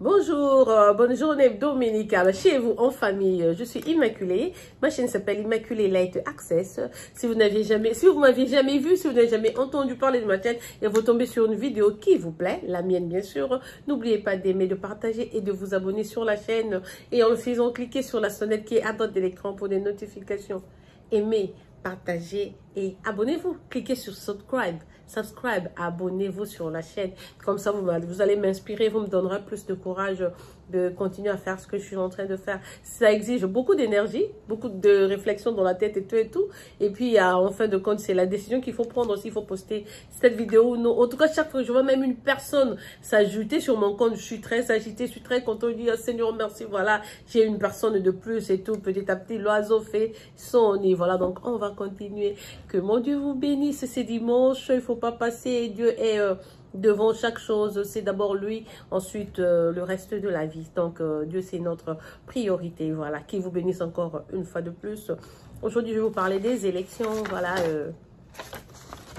Bonjour, bonne journée dominicale chez vous en famille. Je suis Immaculée. Ma chaîne s'appelle Immaculée Light Access. Si vous m'aviez jamais vu, si vous n'avez jamais entendu parler de ma chaîne et vous tombez sur une vidéo qui vous plaît, la mienne bien sûr, n'oubliez pas d'aimer, de partager et de vous abonner sur la chaîne. Et en le faisant, cliquez sur la sonnette qui est à droite de l'écran pour des notifications. Aimez, partagez et abonnez-vous. Cliquez sur subscribe, abonnez-vous sur la chaîne. Comme ça, vous allez m'inspirer, vous me donnerez plus de courage de continuer à faire ce que je suis en train de faire. Ça exige beaucoup d'énergie, beaucoup de réflexion dans la tête et tout et tout. Et puis, en fin de compte, c'est la décision qu'il faut prendre aussi. Il faut poster cette vidéo ou non. En tout cas, chaque fois que je vois même une personne s'ajouter sur mon compte, je suis très agitée, je suis très contente. Je dis, oh, Seigneur, merci, voilà, j'ai une personne de plus et tout. Petit à petit, l'oiseau fait son nid. Voilà, donc on va continuer. Que mon Dieu vous bénisse. C'est dimanche, il ne faut pas passer. Dieu est devant chaque chose. C'est d'abord lui, ensuite le reste de la vie. Donc Dieu, c'est notre priorité. Voilà, qui vous bénisse encore une fois de plus. Aujourd'hui, je vais vous parler des élections. Voilà,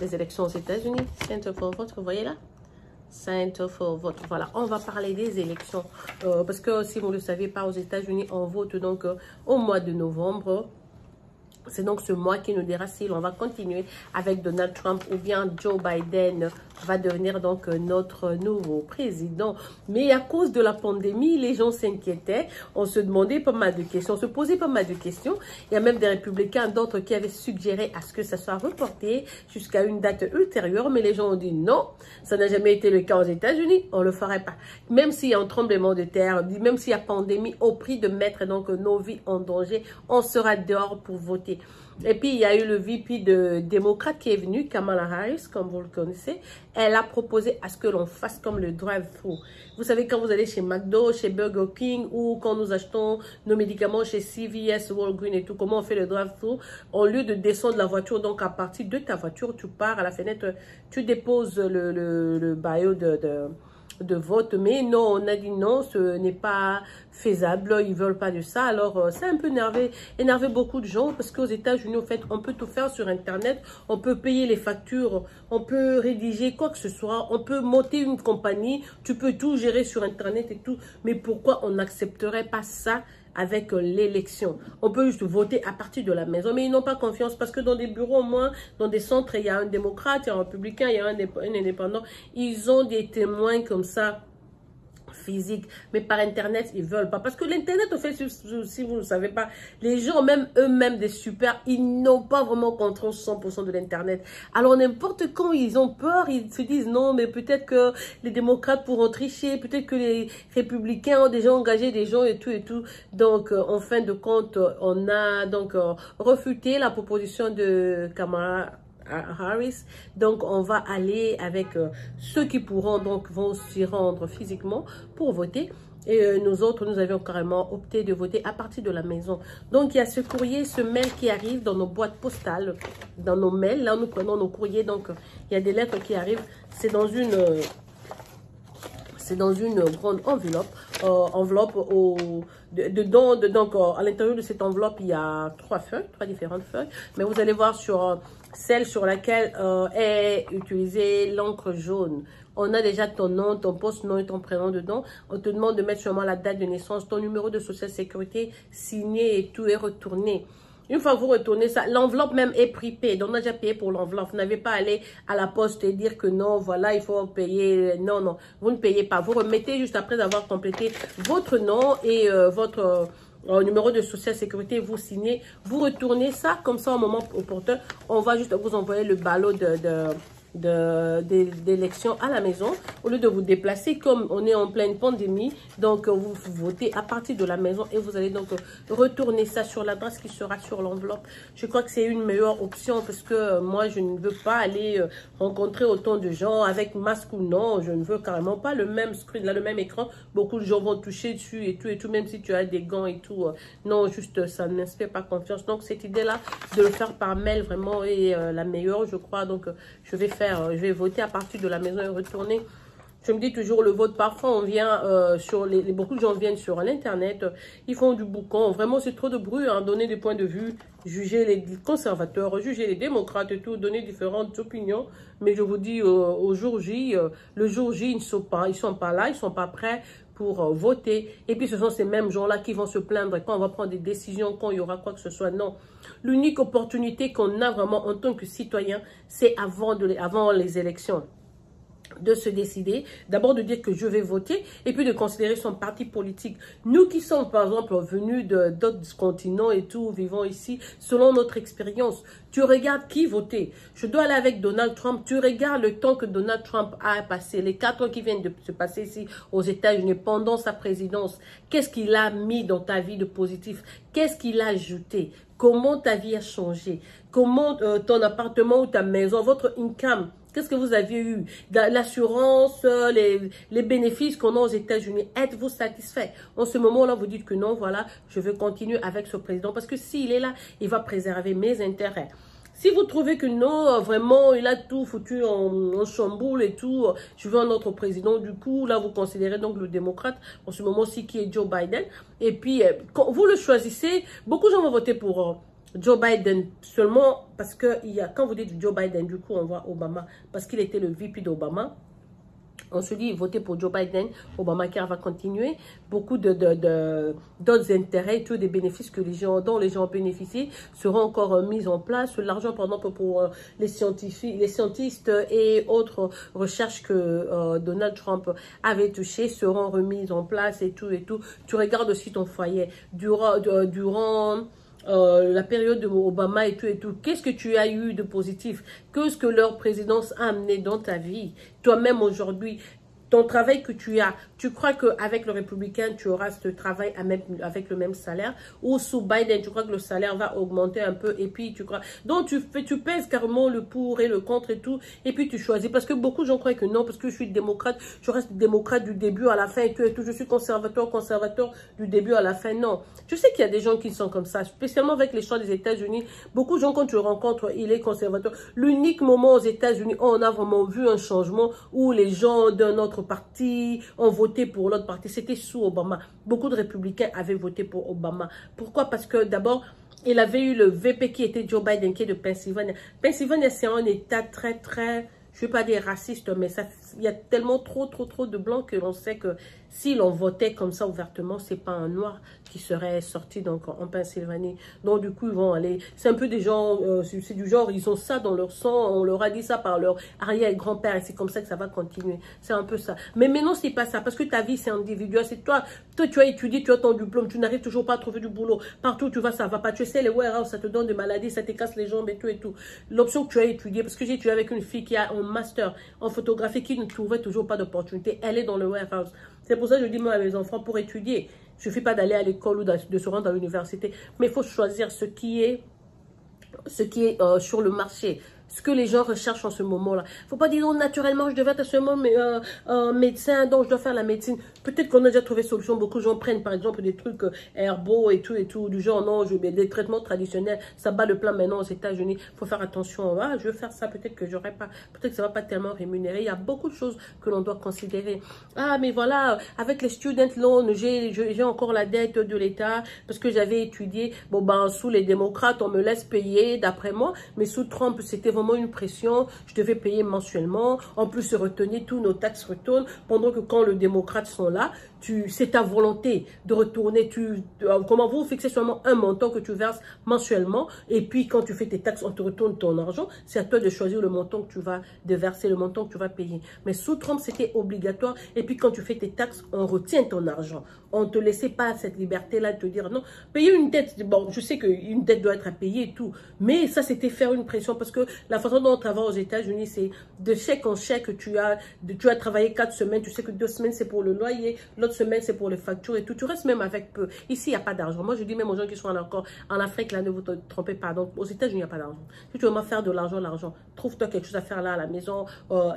les élections aux États-Unis. Center for Vote, vous voyez là? Center for Vote. Voilà, on va parler des élections. Parce que si vous ne le savez pas, aux États-Unis, on vote donc au mois de novembre. C'est donc ce mois qui nous dira si l'on va continuer avec Donald Trump ou bien Joe Biden va devenir donc notre nouveau président. Mais à cause de la pandémie, les gens s'inquiétaient. On se demandait pas mal de questions, on se posait pas mal de questions. Il y a même des républicains, d'autres qui avaient suggéré à ce que ça soit reporté jusqu'à une date ultérieure. Mais les gens ont dit non, ça n'a jamais été le cas aux États-Unis, on ne le ferait pas. Même s'il y a un tremblement de terre, même s'il y a pandémie, au prix de mettre donc nos vies en danger, on sera dehors pour voter. Et puis, il y a eu le VP de démocrate qui est venu, Kamala Harris, comme vous le connaissez. Elle a proposé à ce que l'on fasse comme le drive-thru. Vous savez, quand vous allez chez McDo, chez Burger King, ou quand nous achetons nos médicaments chez CVS, Walgreens et tout, comment on fait le drive-thru? Au lieu de descendre la voiture, donc à partir de ta voiture, tu pars à la fenêtre, tu déposes le baillot de vote, mais non, on a dit non, ce n'est pas faisable, ils veulent pas de ça. Alors ça a un peu énervé beaucoup de gens, parce qu'aux États-Unis, en fait, on peut tout faire sur Internet, on peut payer les factures, on peut rédiger quoi que ce soit, on peut monter une compagnie, tu peux tout gérer sur Internet et tout, mais pourquoi on n'accepterait pas ça avec l'élection? On peut juste voter à partir de la maison, mais ils n'ont pas confiance parce que dans des bureaux, au moins, dans des centres, il y a un démocrate, il y a un républicain, il y a un indépendant. Ils ont des témoins comme ça, physique, mais par internet ils veulent pas, parce que l'internet, en fait, si vous ne savez pas, les gens, même eux-mêmes des super, ils n'ont pas vraiment contrôle 100% de l'internet. Alors n'importe quand ils ont peur, ils se disent non, mais peut-être que les démocrates pourront tricher, peut-être que les républicains ont déjà engagé des gens et tout. Donc en fin de compte, on a donc refuté la proposition de Kamala Harris. Donc on va aller avec ceux qui pourront, donc vont s'y rendre physiquement pour voter. Et nous autres, nous avions carrément opté de voter à partir de la maison. Donc il y a ce courrier, ce mail qui arrive dans nos boîtes postales, dans nos mails. Là, nous prenons nos courriers. Donc il y a des lettres qui arrivent. C'est dans une grande enveloppe, donc à l'intérieur de cette enveloppe, il y a trois différentes feuilles, mais vous allez voir sur celle sur laquelle est utilisée l'encre jaune. On a déjà ton nom, ton poste, nom et ton prénom dedans. On te demande de mettre sûrement la date de naissance, ton numéro de social sécurité, signé et tout est retourné. Une fois que vous retournez ça, l'enveloppe même est prépayée. Donc, on a déjà payé pour l'enveloppe. Vous n'avez pas à aller à la poste et dire que non, voilà, il faut payer. Non, non, vous ne payez pas. Vous remettez juste après avoir complété votre nom et votre numéro de social sécurité. Vous signez, vous retournez ça. Comme ça, au moment opportun, on va juste vous envoyer le ballot d'élection à la maison au lieu de vous déplacer, comme on est en pleine pandémie. Donc vous votez à partir de la maison et vous allez donc retourner ça sur l'adresse qui sera sur l'enveloppe. Je crois que c'est une meilleure option, parce que moi je ne veux pas aller rencontrer autant de gens avec masque ou non. Je ne veux carrément pas le même screen là, le même écran. Beaucoup de gens vont toucher dessus et tout, même si tu as des gants et tout. Non, juste ça ne m'inspire pas confiance. Donc cette idée là de le faire par mail vraiment est la meilleure, je crois. Donc je vais voter à partir de la maison et retourner. Je me dis toujours, le vote, parfois on vient beaucoup de gens viennent sur l'internet, ils font du boucan, vraiment c'est trop de bruit, hein, donner des points de vue, juger les conservateurs, juger les démocrates et tout, donner différentes opinions. Mais je vous dis, au jour J, le jour J, ils ne sont pas là, ils ne sont pas prêts pour voter. Et puis, ce sont ces mêmes gens-là qui vont se plaindre quand on va prendre des décisions, quand il y aura quoi que ce soit. Non. L'unique opportunité qu'on a vraiment en tant que citoyen, c'est avant les élections. De se décider, d'abord de dire que je vais voter et puis de considérer son parti politique. Nous qui sommes par exemple venus d'autres continents et tout, vivons ici, selon notre expérience, tu regardes qui voter. Je dois aller avec Donald Trump, tu regardes le temps que Donald Trump a passé, les 4 ans qui viennent de se passer ici aux États-Unis pendant sa présidence. Qu'est-ce qu'il a mis dans ta vie de positif? Qu'est-ce qu'il a ajouté? Comment ta vie a changé? Comment ton appartement ou ta maison, votre income, qu'est-ce que vous aviez eu? L'assurance, les bénéfices qu'on a aux États-Unis, êtes-vous satisfait? En ce moment-là, vous dites que non, voilà, je veux continuer avec ce président parce que s'il est là, il va préserver mes intérêts. Si vous trouvez que non, vraiment, il a tout foutu en chamboule et tout, je veux un autre président, du coup, là, vous considérez donc le démocrate, en ce moment-ci, qui est Joe Biden. Et puis, quand vous le choisissez, beaucoup de gens vont voter pour Joe Biden seulement parce que quand vous dites Joe Biden, du coup, on voit Obama, parce qu'il était le VP d'Obama. On se dit, votez pour Joe Biden, Obamacare va continuer. Beaucoup d'autres intérêts, tous des bénéfices que dont les gens bénéficient seront encore mis en place. L'argent, par exemple, pour les scientistes et autres recherches que Donald Trump avait touchées seront remises en place et tout et tout. Tu regardes aussi ton foyer. Durant la période de Obama et tout, qu'est-ce que tu as eu de positif? Qu'est-ce que leur présidence a amené dans ta vie? Toi-même aujourd'hui, ton travail que tu as, tu crois qu'avec le républicain, tu auras ce travail avec le même salaire? Ou sous Biden, tu crois que le salaire va augmenter un peu? Et puis, tu crois... Donc, tu pèses carrément le pour et le contre et tout. Et puis, tu choisis. Parce que beaucoup de gens croient que non, parce que je suis démocrate, je reste démocrate du début à la fin et tout. Je suis conservateur du début à la fin. Non. Je sais qu'il y a des gens qui sont comme ça, spécialement avec les choix des États-Unis. Beaucoup de gens, quand tu le rencontres, il est conservateur. L'unique moment aux États-Unis où on a vraiment vu un changement, où les gens d'un autre parti ont voté pour l'autre parti, c'était sous Obama. Beaucoup de républicains avaient voté pour Obama. Pourquoi? Parce que d'abord, il avait eu le VP qui était Joe Biden, qui est de Pennsylvanie. Pennsylvanie, c'est un état très, je ne vais pas dire raciste, mais il y a tellement trop de blancs que l'on sait que si l'on votait comme ça ouvertement, c'est pas un noir qui serait sorti donc en Pennsylvanie. Donc du coup, ils vont aller... C'est un peu des gens, c'est du genre, ils ont ça dans leur sang, on leur a dit ça par leur arrière-grand-père et c'est comme ça que ça va continuer. C'est un peu ça. Mais maintenant, c'est pas ça parce que ta vie, c'est individuel. C'est toi, tu as étudié, tu as ton diplôme, tu n'arrives toujours pas à trouver du boulot. Partout où tu vas, ça va pas. Tu sais, les warehouse, ça te donne des maladies, ça te casse les jambes et tout et tout. L'option que tu as étudié, parce que j'ai étudié avec une fille qui a un master en photographie qui ne trouvait toujours pas d'opportunité. Elle est dans le warehouse. C'est pour ça que je dis moi à mes enfants, pour étudier, il ne suffit pas d'aller à l'école ou de se rendre à l'université, mais il faut choisir ce qui est sur le marché, ce que les gens recherchent en ce moment-là. Il ne faut pas dire, non, naturellement, je devais être seulement médecin, donc je dois faire la médecine. Peut-être qu'on a déjà trouvé solution. Beaucoup de gens prennent, par exemple, des trucs herbaux et tout, du genre, non, des traitements traditionnels, ça bat le plan maintenant aux États-Unis. Il faut faire attention. Ah, je veux faire ça, peut-être que j'aurais pas, peut-être que ça ne va pas tellement rémunérer. Il y a beaucoup de choses que l'on doit considérer. Ah, mais voilà, avec les student loans, j'ai encore la dette de l'État parce que j'avais étudié. Bon, ben, sous les démocrates, on me laisse payer, d'après moi, mais sous Trump, c'était vraiment une pression, je devais payer mensuellement, en plus se retenir, tous nos taxes retournent, pendant que quand les démocrates sont là, c'est ta volonté de retourner, comment vous fixez seulement un montant que tu verses mensuellement, et puis quand tu fais tes taxes, on te retourne ton argent, c'est à toi de choisir le montant que tu vas verser, le montant que tu vas payer. Mais sous Trump, c'était obligatoire, et puis quand tu fais tes taxes, on retient ton argent. On ne te laissait pas cette liberté-là de te dire non, payer une dette, bon, je sais qu'une dette doit être à payer et tout, mais ça c'était faire une pression parce que la façon dont on travaille aux États-Unis, c'est de chèque en chèque, tu as travaillé 4 semaines, tu sais que 2 semaines c'est pour le loyer, l'autre semaine c'est pour les factures et tout, tu restes même avec peu. Ici, il n'y a pas d'argent. Moi, je dis même aux gens qui sont encore en Afrique, là, ne vous trompez pas. Donc, aux États-Unis, il n'y a pas d'argent. Si tu veux vraiment faire de l'argent, trouve-toi quelque chose à faire là à la maison,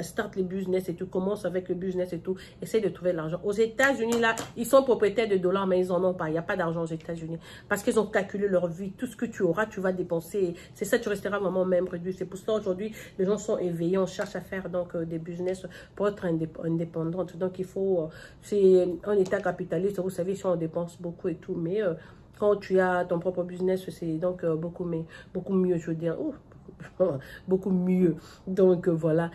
start les business et tout, commence avec le business et tout, essaye de trouver de l'argent. Aux États-Unis, là, ils sont propriétaires de dollars, mais ils n'en ont pas. Il n'y a pas d'argent aux États-Unis parce qu'ils ont calculé leur vie. Tout ce que tu auras, tu vas dépenser. C'est ça, tu resteras vraiment même réduit. C'est pour ça aujourd'hui, les gens sont éveillés, on cherche à faire donc des business pour être indépendante. Donc, il faut, c'est un état capitaliste, vous savez, si on dépense beaucoup et tout, mais quand tu as ton propre business, c'est donc beaucoup mieux, je veux dire. beaucoup mieux. Donc voilà,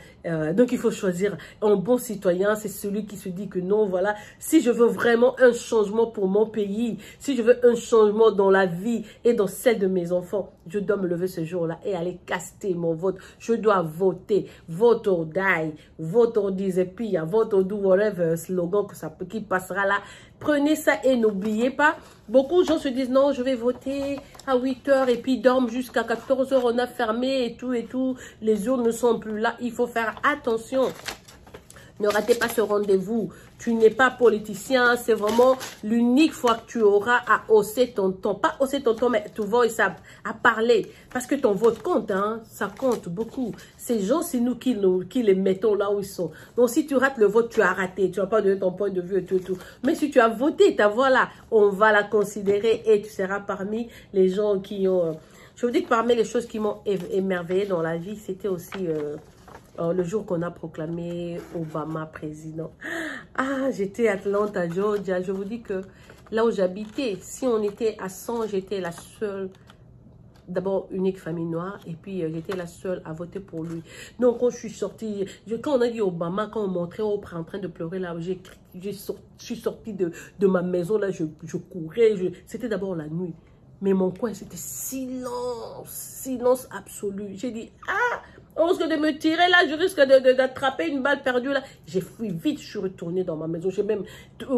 donc il faut choisir un bon citoyen, c'est celui qui se dit que non, voilà, si je veux vraiment un changement pour mon pays, si je veux un changement dans la vie et dans celle de mes enfants, je dois me lever ce jour-là et aller caster mon vote. Je dois voter, vote or die, vote or disappear, vote or do whatever, slogan qui passera là. Prenez ça et n'oubliez pas, beaucoup de gens se disent non, je vais voter à 8 h et puis dorment jusqu'à 14 h, on a fermé et tout, les urnes ne sont plus là. Il faut faire attention. Ne ratez pas ce rendez-vous. Tu n'es pas politicien. C'est vraiment l'unique fois que tu auras à hausser ton ton. Pas hausser ton ton, mais tu vois, à parler. Parce que ton vote compte, hein. Ça compte beaucoup. Ces gens, c'est nous qui les mettons là où ils sont. Donc, si tu rates le vote, tu as raté. Tu n'as pas donné ton point de vue et tout. Mais si tu as voté, ta voix là, on va la considérer et tu seras parmi les gens qui ont... Je vous dis que parmi les choses qui m'ont émerveillé dans la vie, c'était aussi... le jour qu'on a proclamé Obama président. Ah, j'étais à Atlanta, Georgia. Je vous dis que là où j'habitais, si on était à 100, j'étais la seule, d'abord unique famille noire, et puis j'étais la seule à voter pour lui. Donc quand je suis sortie, quand on a dit Obama, quand on montrait Oprah en train de pleurer là, je suis sortie de ma maison là, je courais, c'était d'abord la nuit. Mais mon coin, c'était silence, silence absolu. J'ai dit, ah, on risque de me tirer là, je risque d'attraper une balle perdue là. J'ai fui vite, je suis retournée dans ma maison. J'ai même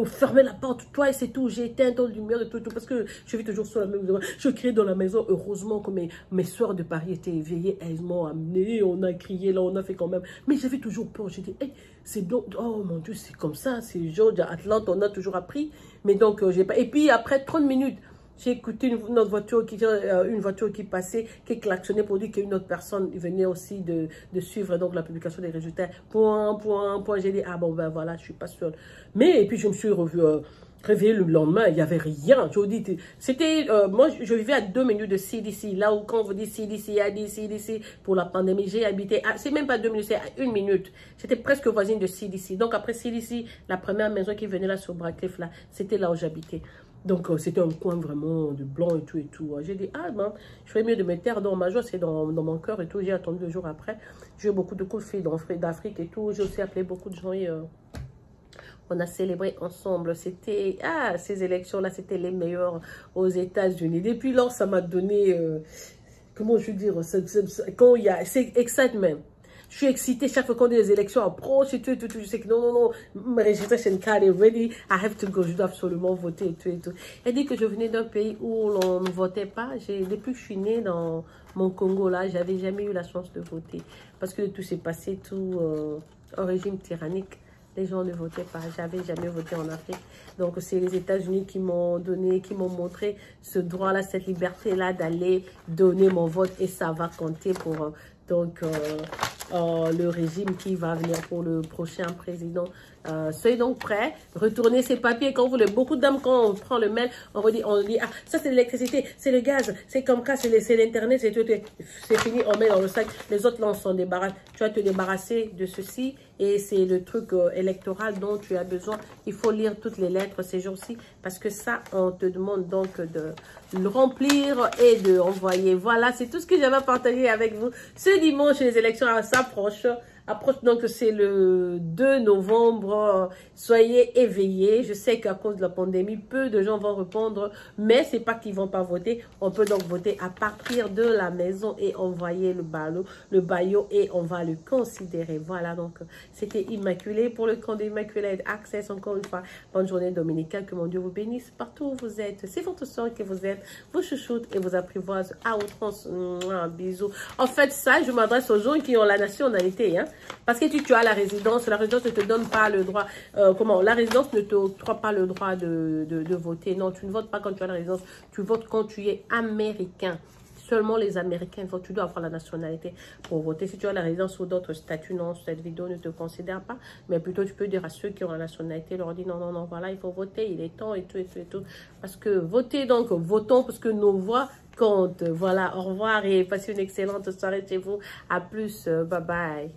fermé la porte, toi et c'est tout. J'ai éteint la lumière et tout, parce que je vis toujours sur la maison. Je criais dans la maison. Heureusement que mes soeurs de Paris étaient éveillées. Elles m'ont amené, on a crié là, on a fait quand même. Mais j'avais toujours peur. J'ai dit, hey, c'est donc, oh mon Dieu, c'est comme ça. C'est Georgia, Atlanta, on a toujours appris. Mais donc, j'ai pas. Et puis après 30 minutes, j'ai écouté une voiture qui passait, qui klaxonnait pour dire qu'une autre personne venait aussi de suivre donc la publication des résultats. Point. J'ai dit, ah bon, ben voilà, je suis pas seule. Mais, et puis je me suis réveillée le lendemain, il n'y avait rien. Je vous dis, c'était, moi, je vivais à 2 minutes de CDC. Là où, quand on vous dit CDC, pour la pandémie, j'ai habité, c'est même pas 2 minutes, c'est à 1 minute. J'étais presque voisine de CDC. Donc après CDC, la première maison qui venait là sur Bracliff, là, c'était là où j'habitais. Donc, c'était un coin vraiment de blanc et tout. J'ai dit, ah ben, je ferais mieux de me taire dans ma joie, c'est dans mon cœur et tout. J'ai attendu 2 jours après. J'ai eu beaucoup de coups de fil d'Afrique et tout. J'ai aussi appelé beaucoup de gens et on a célébré ensemble. C'était, ces élections-là, c'était les meilleures aux États-Unis. Depuis lors, ça m'a donné, comment je veux dire, quand il y a, c'est excitement. Je suis excitée chaque fois qu'on a des élections approchent et tout. Je sais que non, ma registration card est ready. I have to go. Je dois absolument voter et tout. Elle dit que je venais d'un pays où l'on ne votait pas. Depuis que je suis née dans mon Congo, là, j'avais jamais eu la chance de voter. Parce que tout s'est passé, tout un régime tyrannique. Les gens ne votaient pas. J'avais jamais voté en Afrique. Donc, c'est les États-Unis qui m'ont donné, qui m'ont montré ce droit-là, cette liberté-là d'aller donner mon vote. Et ça va compter pour... le régime qui va venir pour le prochain président. Soyez donc prêts, retournez ces papiers quand vous voulez. Beaucoup d'hommes, quand on prend le mail, on dit, ah, ça c'est l'électricité, c'est le gaz, c'est comme ça, c'est l'internet, c'est fini, on met dans le sac. Les autres là, on s'en débarrasse. Tu vas te débarrasser de ceci et c'est le truc électoral dont tu as besoin. Il faut lire toutes les lettres ces jours-ci parce que ça, on te demande donc de le remplir et de envoyer. Voilà, c'est tout ce que j'avais à partager avec vous. Ce dimanche, les élections s'approchent. Donc c'est le 2 novembre, soyez éveillés. Je sais qu'à cause de la pandémie, peu de gens vont répondre, mais c'est pas qu'ils vont pas voter. On peut donc voter à partir de la maison et envoyer le baillot et on va le considérer. Voilà, donc c'était Immaculée pour le camp d'Immaculate Access. Encore une fois, bonne journée dominicale, que mon Dieu vous bénisse partout où vous êtes. C'est votre soeur que vous êtes, vos chouchoutes et vos apprivoises à outrance. Un bisou. En fait, ça, je m'adresse aux gens qui ont la nationalité, hein. Parce que tu as la résidence ne te donne pas le droit, la résidence ne te octroie pas le droit de voter. Non, tu ne votes pas quand tu as la résidence, tu votes quand tu es américain. Seulement les Américains votent, tu dois avoir la nationalité pour voter. Si tu as la résidence ou d'autres statuts, non, cette vidéo ne te considère pas. Mais plutôt, tu peux dire à ceux qui ont la nationalité, leur dire non, voilà, il faut voter, il est temps et tout. Parce que voter, donc, votons parce que nos voix comptent. Voilà, au revoir et passez une excellente soirée chez vous. À plus, bye bye.